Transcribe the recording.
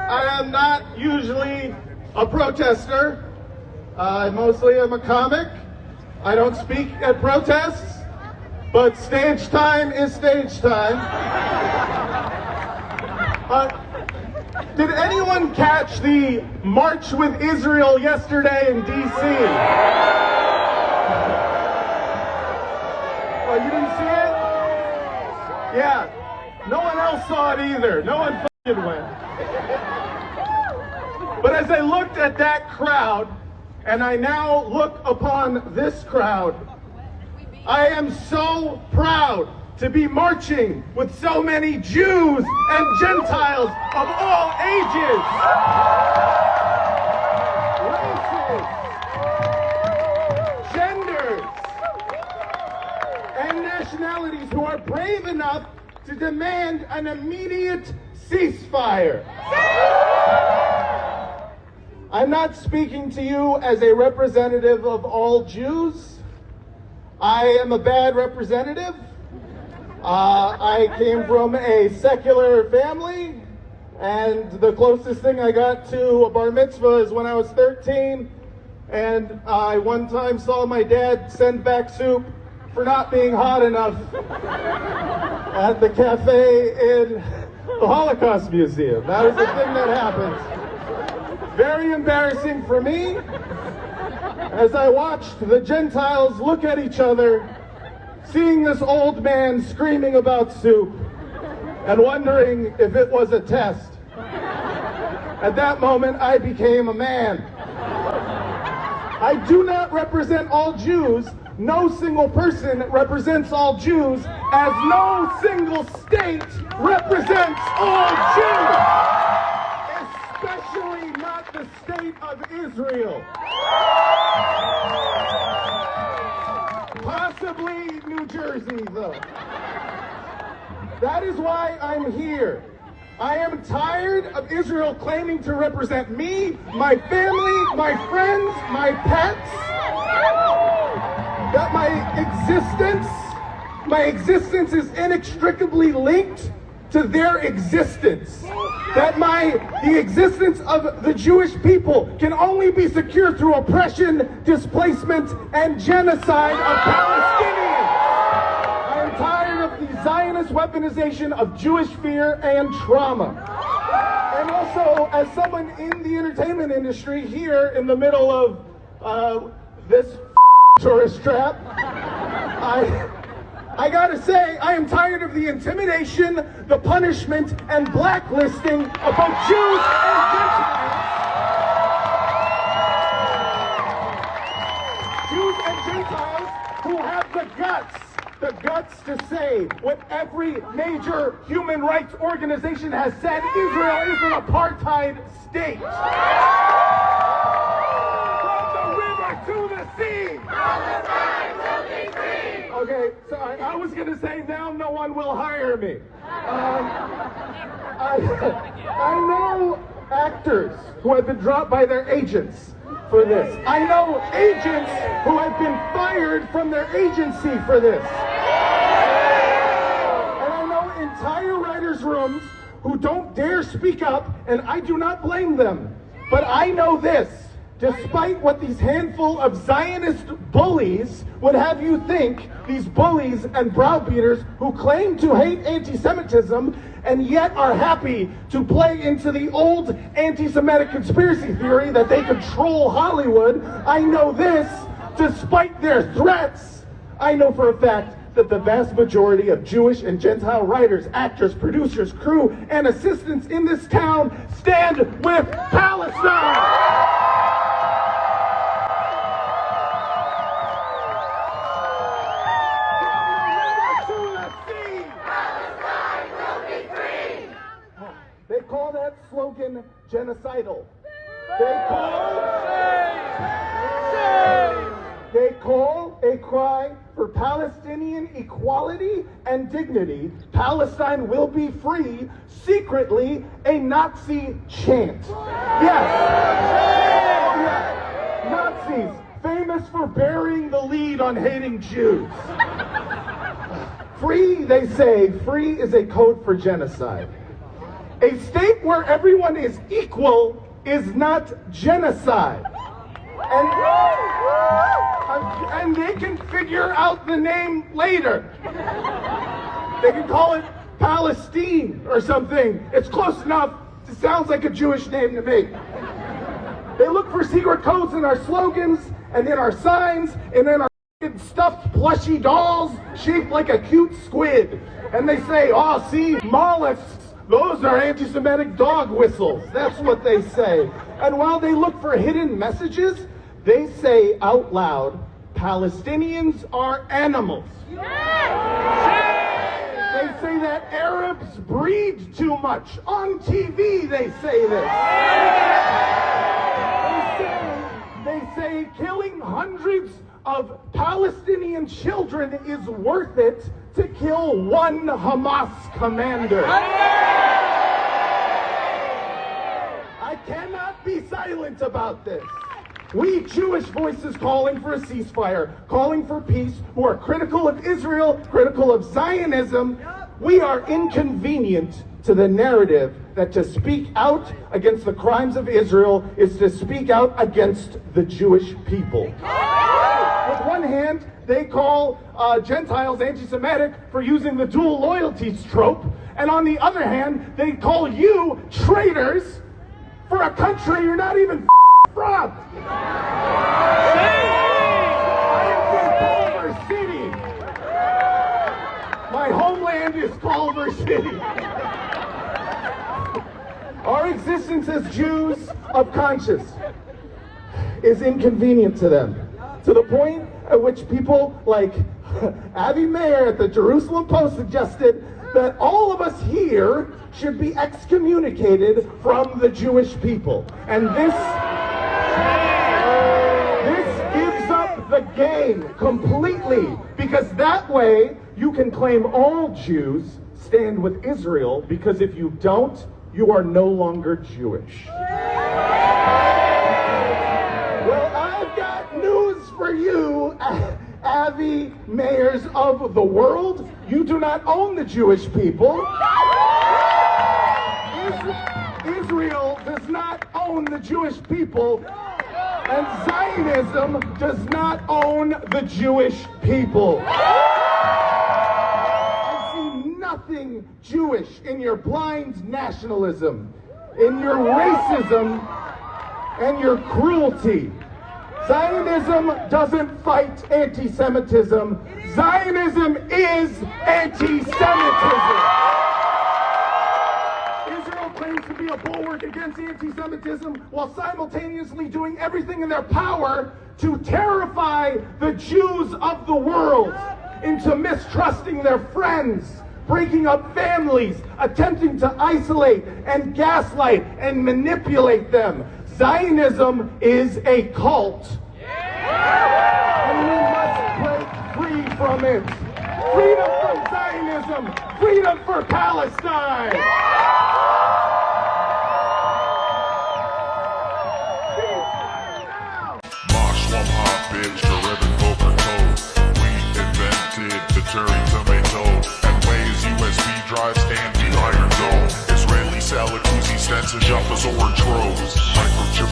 I am not usually a protester. I mostly am a comic. I don't speak at protests, but stage time is stage time. Did anyone catch the March with Israel yesterday in D.C.? Oh, you didn't see it? Yeah. No one else saw it either. No one fucking went. But as I looked at that crowd, and I now look upon this crowd, I am so proud to be marching with so many Jews and Gentiles of all ages, races, genders, and nationalities who are brave enough to demand an immediate ceasefire. I'm not speaking to you as a representative of all Jews. I am a bad representative. I came from a secular family, and the closest thing I got to a bar mitzvah is when I was 13, and I one time saw my dad send back soup for not being hot enough at the cafe in the Holocaust Museum. That was the thing that happened. Very embarrassing for me as I watched the Gentiles look at each other, seeing this old man screaming about soup and wondering if it was a test. At that moment, I became a man. I do not represent all Jews. No single person represents all Jews, as no single state represents all Jews, especially not the state of Israel. Possibly New Jersey, though. That is why I'm here. I am tired of Israel claiming to represent me, my family, my friends, my pets. That my existence is inextricably linked to their existence. That the existence of the Jewish people can only be secured through oppression, displacement, and genocide of Palestinians. I am tired of the Zionist weaponization of Jewish fear and trauma. And also, as someone in the entertainment industry here in the middle of this tourist trap, I gotta say, I am tired of the intimidation, the punishment, and blacklisting of both Jews and Gentiles. Jews and Gentiles who have the guts to say what every major human rights organization has said: Israel is an apartheid state. From the river to the sea. Okay, so I was going to say now no one will hire me. I know actors who have been dropped by their agents for this. I know agents who have been fired from their agency for this. And I know entire writers' rooms who don't dare speak up, and I do not blame them. But I know this. Despite what these handful of Zionist bullies would have you think, these bullies and browbeaters who claim to hate anti-Semitism and yet are happy to play into the old anti-Semitic conspiracy theory that they control Hollywood, I know this, despite their threats, I know for a fact that the vast majority of Jewish and Gentile writers, actors, producers, crew, and assistants in this town stand with Palestine! They call that slogan genocidal. They call a cry for Palestinian equality and dignity, Palestine will be free, secretly a Nazi chant. Yes. Nazis, famous for bearing the lead on hating Jews. Free, they say, free is a code for genocide. A state where everyone is equal is not genocide. And they can figure out the name later. They can call it Palestine or something. It's close enough. It sounds like a Jewish name to me. They look for secret codes in our slogans and in our signs and in our stuffed plushy dolls shaped like a cute squid. And they say, oh, see, mollusks, those are anti-Semitic dog whistles. That's what they say. And while they look for hidden messages, they say out loud, Palestinians are animals. They say that Arabs breed too much. On TV, they say this. They say killing hundreds of Palestinian children is worth it to kill one Hamas commander. I cannot be silent about this. We Jewish voices calling for a ceasefire, calling for peace, who are critical of Israel, critical of Zionism, we are inconvenient to the narrative that to speak out against the crimes of Israel is to speak out against the Jewish people. With one hand, they call Gentiles anti-Semitic for using the dual loyalties trope, and on the other hand, they call you traitors for a country you're not even from. I am from Culver City. My homeland is Culver City. Our existence as Jews of conscience is inconvenient to them, to the point at which people like Avi Mayer at the Jerusalem Post suggested that all of us here should be excommunicated from the Jewish people. And this gives up the game completely, because that way you can claim all Jews stand with Israel, because if you don't, you are no longer Jewish. Well, I've got news for you, Avi Mayers of the world. You do not own the Jewish people. Israel does not own the Jewish people. And Zionism does not own the Jewish people. I see nothing Jewish in your blind nationalism, in your racism, and your cruelty. Zionism doesn't fight anti-Semitism. Zionism is anti-Semitism. Israel claims to be a bulwark against anti-Semitism while simultaneously doing everything in their power to terrify the Jews of the world into mistrusting their friends, breaking up families, attempting to isolate and gaslight and manipulate them. Zionism is a cult. And we must break free from it. Freedom from Zionism. Freedom for Palestine.